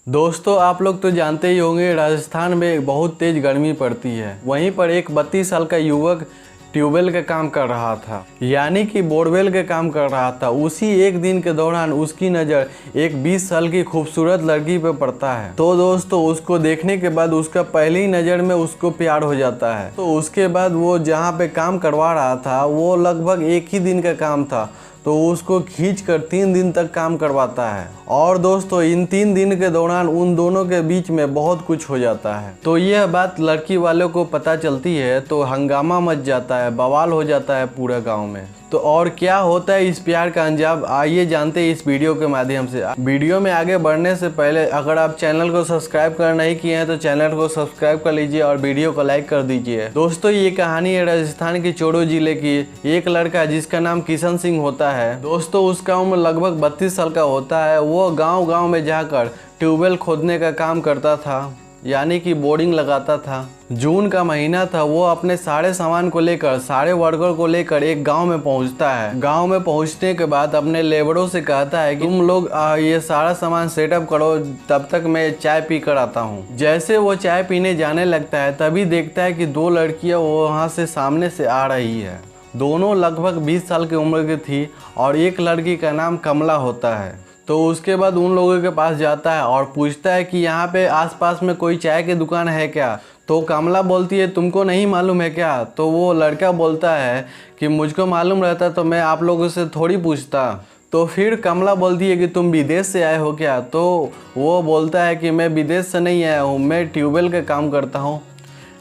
दोस्तों आप लोग तो जानते ही होंगे राजस्थान में बहुत तेज गर्मी पड़ती है। वहीं पर एक 32 साल का युवक ट्यूबवेल का काम कर रहा था, यानी कि बोरवेल का काम कर रहा था। उसी एक दिन के दौरान उसकी नज़र एक 20 साल की खूबसूरत लड़की पर पड़ता है। तो दोस्तों उसको देखने के बाद उसका पहली नज़र में उसको प्यार हो जाता है। तो उसके बाद वो जहाँ पे काम करवा रहा था वो लगभग एक ही दिन का काम था, तो उसको खींचकर 3 दिन तक काम करवाता है। और दोस्तों इन 3 दिन के दौरान उन दोनों के बीच में बहुत कुछ हो जाता है। तो यह बात लड़की वालों को पता चलती है तो हंगामा मच जाता है, बवाल हो जाता है पूरा गांव में। तो और क्या होता है इस प्यार का अंजाम, आइए जानते हैं इस वीडियो के माध्यम से। वीडियो में आगे बढ़ने से पहले अगर आप चैनल को सब्सक्राइब कर नहीं किए हैं तो चैनल को सब्सक्राइब कर लीजिए और वीडियो को लाइक कर दीजिए। दोस्तों ये कहानी है राजस्थान के चोड़ो जिले की। एक लड़का जिसका नाम किशन सिंह होता है दोस्तों, उसका उम्र लगभग 32 साल का होता है। वो गाँव में जाकर ट्यूबवेल खोदने का काम करता था, यानी कि बोरिंग लगाता था। जून का महीना था। वो अपने सारे सामान को लेकर, सारे वर्कर को लेकर एक गांव में पहुंचता है। गांव में पहुंचने के बाद अपने लेबरों से कहता है कि तुम लोग ये सारा सामान सेटअप करो, तब तक मैं चाय पी कर आता हूं। जैसे वो चाय पीने जाने लगता है तभी देखता है कि 2 लड़कियां वहां से सामने से आ रही है। दोनों लगभग 20 साल की उम्र की थी और एक लड़की का नाम कमला होता है। तो उसके बाद उन लोगों के पास जाता है और पूछता है कि यहाँ पे आसपास में कोई चाय की दुकान है क्या। तो कमला बोलती है तुमको नहीं मालूम है क्या। तो वो लड़का बोलता है कि मुझको मालूम रहता तो मैं आप लोगों से थोड़ी पूछता। तो फिर कमला बोलती है कि तुम विदेश से आए हो क्या। तो वो बोलता है कि मैं विदेश से नहीं आया हूँ, मैं ट्यूबवेल का काम करता हूँ,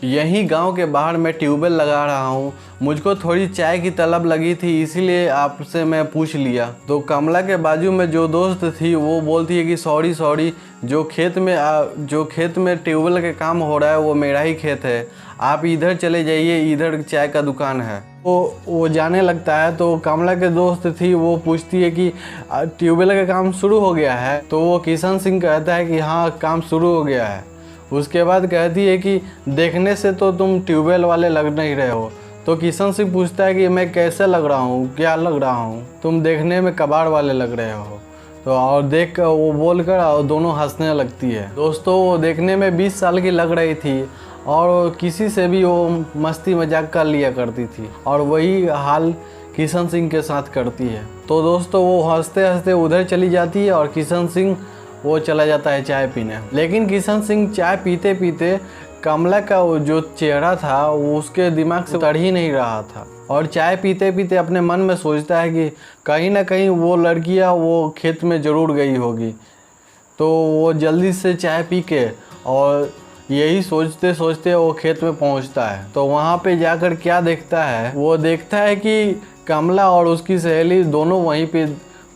यहीं गांव के बाहर मैं ट्यूबवेल लगा रहा हूँ, मुझको थोड़ी चाय की तलब लगी थी इसीलिए आपसे मैं पूछ लिया। तो कमला के बाजू में जो दोस्त थी वो बोलती है कि सॉरी, जो खेत में ट्यूबवेल का काम हो रहा है वो मेरा ही खेत है, आप इधर चले जाइए, इधर चाय का दुकान है। वो जाने लगता है। तो कमला के दोस्त थी वो पूछती है कि ट्यूबवेल का काम शुरू हो गया है। तो वो किशन सिंह कहता है कि हाँ काम शुरू हो गया है। उसके बाद कहती है कि देखने से तो तुम ट्यूबवेल वाले लग नहीं रहे हो। तो किशन सिंह पूछता है कि मैं कैसे लग रहा हूँ, क्या लग रहा हूँ, तुम देखने में कबाड़ वाले लग रहे हो। तो और देख कर वो बोलकर और दोनों हंसने लगती है। दोस्तों वो देखने में 20 साल की लग रही थी और किसी से भी वो मस्ती मजाक कर लिया करती थी और वही हाल किशन सिंह के साथ करती है। तो दोस्तों वो हंसते हंसते उधर चली जाती है और किशन सिंह वो चला जाता है चाय पीने। लेकिन किशन सिंह चाय पीते पीते कमला का वो जो चेहरा था वो उसके दिमाग से उतर ही नहीं रहा था और चाय पीते पीते अपने मन में सोचता है कि कहीं ना कहीं वो लड़कियां वो खेत में ज़रूर गई होगी। तो वो जल्दी से चाय पी के और यही सोचते सोचते वो खेत में पहुंचता है। तो वहाँ पे जाकर क्या देखता है, वो देखता है कि कमला और उसकी सहेली दोनों वहीं पे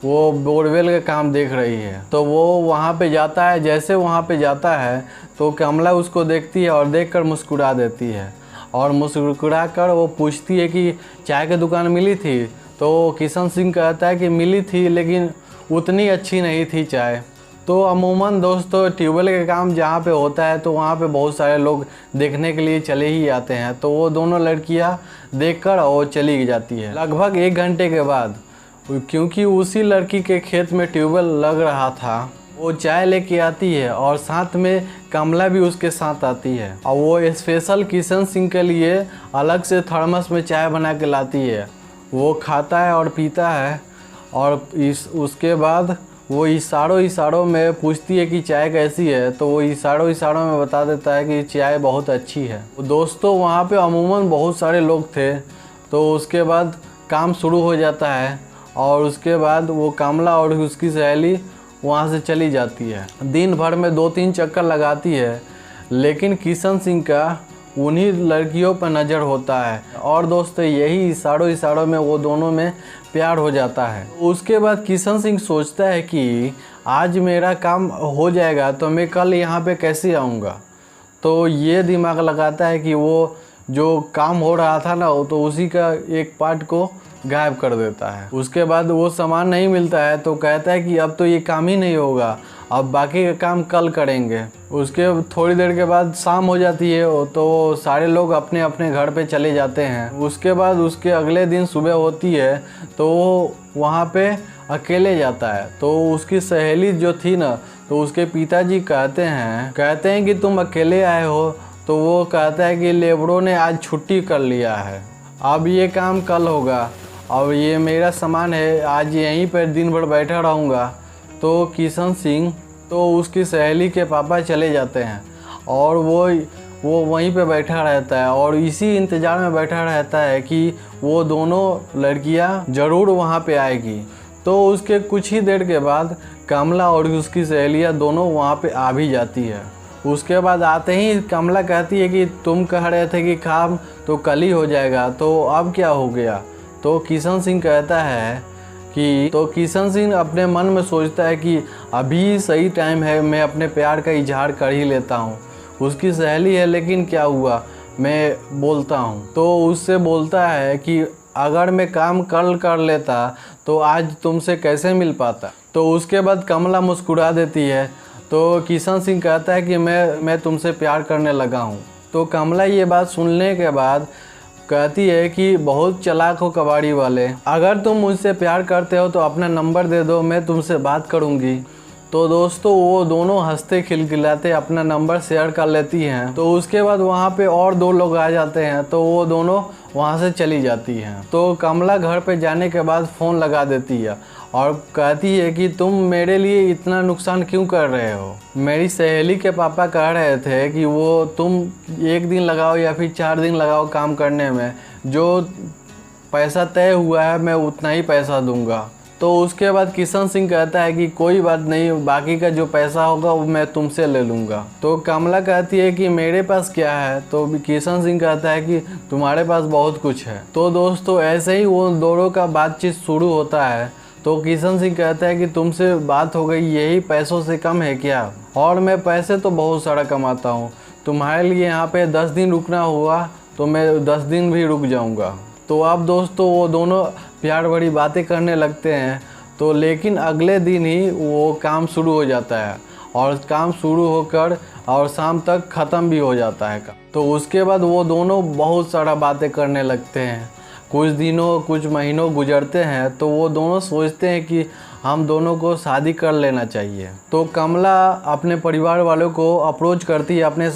वो बोरवेल का काम देख रही है। तो वो वहाँ पे जाता है। जैसे वहाँ पे जाता है तो कमला उसको देखती है और देखकर मुस्कुरा देती है और मुस्कुरा कर वो पूछती है कि चाय की दुकान मिली थी। तो किशन सिंह कहता है कि मिली थी लेकिन उतनी अच्छी नहीं थी चाय। तो अमूमन दोस्तों ट्यूबवेल का काम जहाँ पे होता है तो वहाँ पे बहुत सारे लोग देखने के लिए चले ही आते हैं। तो वो दोनों लड़कियाँ देखकर और चली जाती है। लगभग 1 घंटे के बाद, क्योंकि उसी लड़की के खेत में ट्यूबवेल लग रहा था, वो चाय लेके आती है और साथ में कमला भी उसके साथ आती है और वो स्पेशल किशन सिंह के लिए अलग से थर्मस में चाय बना के लाती है। वो खाता है और पीता है और उसके बाद वो इशारों में पूछती है कि चाय कैसी है। तो वो इशारों में बता देता है कि चाय बहुत अच्छी है। दोस्तों वहाँ पे अमूमन बहुत सारे लोग थे। तो उसके बाद काम शुरू हो जाता है और उसके बाद वो कमला और उसकी सहेली वहाँ से चली जाती है। दिन भर में 2-3 चक्कर लगाती है, लेकिन किशन सिंह का उन्हीं लड़कियों पर नज़र होता है और दोस्तों यही इशारों में वो दोनों में प्यार हो जाता है। उसके बाद किशन सिंह सोचता है कि आज मेरा काम हो जाएगा तो मैं कल यहाँ पे कैसे आऊँगा। तो ये दिमाग लगाता है कि वो जो काम हो रहा था ना तो उसी का एक पार्ट को गायब कर देता है। उसके बाद वो सामान नहीं मिलता है तो कहता है कि अब तो ये काम ही नहीं होगा, अब बाकी का काम कल करेंगे। उसके थोड़ी देर के बाद शाम हो जाती है तो सारे लोग अपने अपने घर पे चले जाते हैं। उसके बाद उसके अगले दिन सुबह होती है तो वो वहाँ पे अकेले जाता है। तो उसकी सहेली जो थी ना तो उसके पिताजी कहते हैं कि तुम अकेले आए हो। तो वो कहता है कि लेबरों ने आज छुट्टी कर लिया है, अब ये काम कल होगा और ये मेरा सामान है, आज यहीं पर दिन भर बैठा रहूँगा। तो किशन सिंह तो उसकी सहेली के पापा चले जाते हैं और वो वहीं पे बैठा रहता है और इसी इंतज़ार में बैठा रहता है कि वो दोनों लड़कियां ज़रूर वहाँ पे आएगी। तो उसके कुछ ही देर के बाद कमला और उसकी सहेलियां दोनों वहाँ पे आ भी जाती है। उसके बाद आते ही कमला कहती है कि तुम कह रहे थे कि काम तो कल ही हो जाएगा, तो अब क्या हो गया। तो किशन सिंह कहता है किशन सिंह अपने मन में सोचता है कि अभी सही टाइम है, मैं अपने प्यार का इजहार कर ही लेता हूँ। उसकी सहेली है लेकिन क्या हुआ, मैं बोलता हूँ। तो उससे बोलता है कि अगर मैं काम कल कर लेता तो आज तुमसे कैसे मिल पाता। तो उसके बाद कमला मुस्कुरा देती है। तो किशन सिंह कहता है कि मैं तुमसे प्यार करने लगा हूँ। तो कमला ये बात सुनने के बाद कहती है कि बहुत चालाक हो कबाड़ी वाले, अगर तुम मुझसे प्यार करते हो तो अपना नंबर दे दो, मैं तुमसे बात करूँगी। तो दोस्तों वो दोनों हंसते खिलखिलाते अपना नंबर शेयर कर लेती हैं। तो उसके बाद वहाँ पे और दो लोग आ जाते हैं, तो वो दोनों वहाँ से चली जाती हैं। तो कमला घर पे जाने के बाद फ़ोन लगा देती है और कहती है कि तुम मेरे लिए इतना नुकसान क्यों कर रहे हो। मेरी सहेली के पापा कह रहे थे कि वो तुम 1 दिन लगाओ या फिर 4 दिन लगाओ काम करने में, जो पैसा तय हुआ है मैं उतना ही पैसा दूंगा। तो उसके बाद किशन सिंह कहता है कि कोई बात नहीं, बाकी का जो पैसा होगा वो मैं तुमसे ले लूँगा। तो कमला कहती है कि मेरे पास क्या है। तो किशन सिंह कहता है कि तुम्हारे पास बहुत कुछ है। तो दोस्तों ऐसे ही वो दोनों का बातचीत शुरू होता है। तो किशन सिंह कहता है कि तुमसे बात हो गई, यही पैसों से कम है क्या, और मैं पैसे तो बहुत सारा कमाता हूँ, तुम्हारे लिए यहाँ पे 10 दिन रुकना हुआ तो मैं 10 दिन भी रुक जाऊँगा। तो अब दोस्तों वो दोनों प्यार भरी बातें करने लगते हैं। तो लेकिन अगले दिन ही वो काम शुरू हो जाता है और काम शुरू होकर और शाम तक ख़त्म भी हो जाता है। तो उसके बाद वो दोनों बहुत सारा बातें करने लगते हैं। कुछ महीनों गुजरते हैं तो वो दोनों सोचते हैं कि हम दोनों को शादी कर लेना चाहिए। तो कमला अपने परिवार वालों को अप्रोच करती है, अपने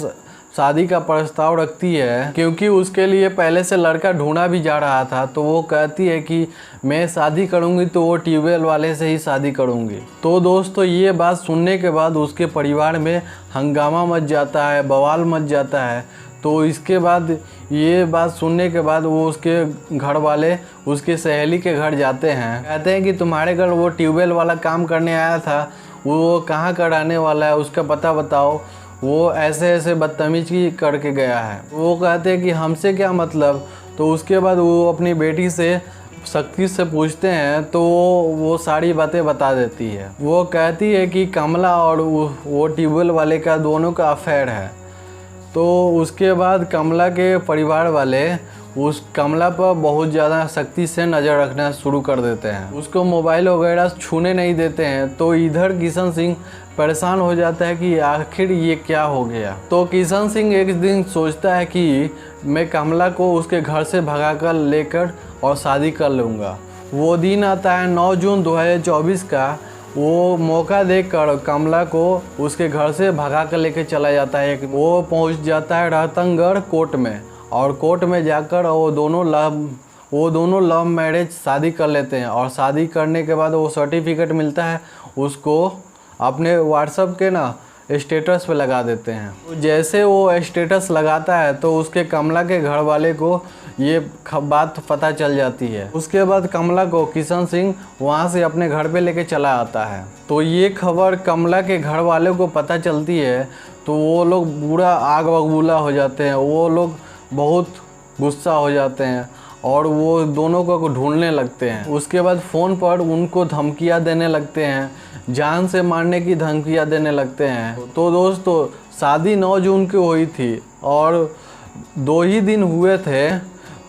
शादी का प्रस्ताव रखती है, क्योंकि उसके लिए पहले से लड़का ढूंढा भी जा रहा था। तो वो कहती है कि मैं शादी करूंगी तो वो ट्यूबवेल वाले से ही शादी करूंगी। तो दोस्तों ये बात सुनने के बाद उसके परिवार में हंगामा मच जाता है, बवाल मच जाता है। तो इसके बाद ये बात सुनने के बाद वो उसके घर वाले उसके सहेली के घर जाते हैं, कहते हैं कि तुम्हारे घर वो ट्यूबवेल वाला काम करने आया था, वो कहाँ का रहने वाला है, उसका पता बताओ, वो ऐसे ऐसे बदतमीजी करके गया है। वो कहते हैं कि हमसे क्या मतलब। तो उसके बाद वो अपनी बेटी से शक्ति से पूछते हैं तो वो सारी बातें बता देती है। वो कहती है कि कमला और वो ट्यूबवेल वाले का दोनों का अफेयर है। तो उसके बाद कमला के परिवार वाले उस कमला पर बहुत ज़्यादा सख्ती से नज़र रखना शुरू कर देते हैं, उसको मोबाइल वगैरह छूने नहीं देते हैं। तो इधर किशन सिंह परेशान हो जाता है कि आखिर ये क्या हो गया। तो किशन सिंह एक दिन सोचता है कि मैं कमला को उसके घर से भगाकर लेकर और शादी कर लूँगा। वो दिन आता है 9 जून 2024 का। वो मौका देखकर कमला को उसके घर से भगा कर लेके चला जाता है। वो पहुंच जाता है रतनगढ़ कोर्ट में, और कोर्ट में जाकर वो दोनों लव मैरिज शादी कर लेते हैं। और शादी करने के बाद वो सर्टिफिकेट मिलता है, उसको अपने व्हाट्सएप के स्टेटस पे लगा देते हैं। तो जैसे वो स्टेटस लगाता है तो उसके कमला के घर वाले को ये बात पता चल जाती है। उसके बाद कमला को किशन सिंह वहाँ से अपने घर पे लेके चला आता है। तो ये खबर कमला के घर वाले को पता चलती है तो वो लोग पूरा आग बबूला हो जाते हैं, वो लोग बहुत गुस्सा हो जाते हैं और वो दोनों को ढूंढने लगते हैं। उसके बाद फ़ोन पर उनको धमकियाँ देने लगते हैं, जान से मारने की धमकियाँ देने लगते हैं। तो दोस्तों शादी 9 जून की हुई थी और 2 ही दिन हुए थे,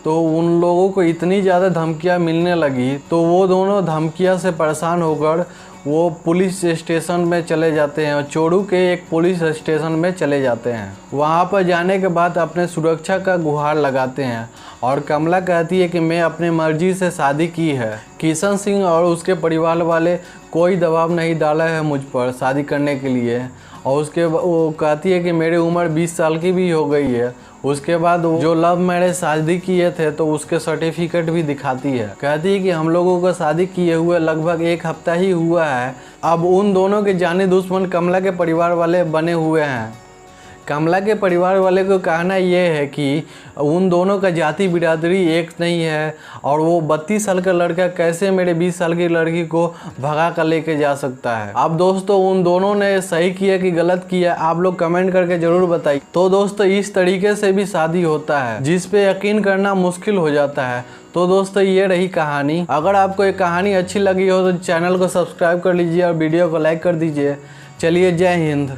तो उन लोगों को इतनी ज़्यादा धमकियाँ मिलने लगी। तो वो दोनों धमकियाँ से परेशान होकर वो पुलिस स्टेशन में चले जाते हैं, चोरू के एक पुलिस स्टेशन में चले जाते हैं। वहाँ पर जाने के बाद अपने सुरक्षा का गुहार लगाते हैं और कमला कहती है कि मैं अपने मर्जी से शादी की है। किशन सिंह और उसके परिवार वाले कोई दबाव नहीं डाला है मुझ पर शादी करने के लिए। और वो कहती है कि मेरी उम्र 20 साल की भी हो गई है। उसके बाद जो लव मैरिज शादी किए थे तो उसके सर्टिफिकेट भी दिखाती है। कहती है कि हम लोगों को शादी किए हुए लगभग 1 हफ्ता ही हुआ है। अब उन दोनों के जानी दुश्मन कमला के परिवार वाले बने हुए हैं। कमला के परिवार वाले को कहना यह है कि उन दोनों का जाति बिरादरी एक नहीं है और वो 32 साल का लड़का कैसे मेरे 20 साल की लड़की को भगा कर लेके जा सकता है। अब दोस्तों उन दोनों ने सही किया कि गलत किया, आप लोग कमेंट करके ज़रूर बताइए। तो दोस्तों इस तरीके से भी शादी होता है जिस पे यकीन करना मुश्किल हो जाता है। तो दोस्तों ये रही कहानी। अगर आपको ये कहानी अच्छी लगी हो तो चैनल को सब्सक्राइब कर लीजिए और वीडियो को लाइक कर दीजिए। चलिए जय हिंद।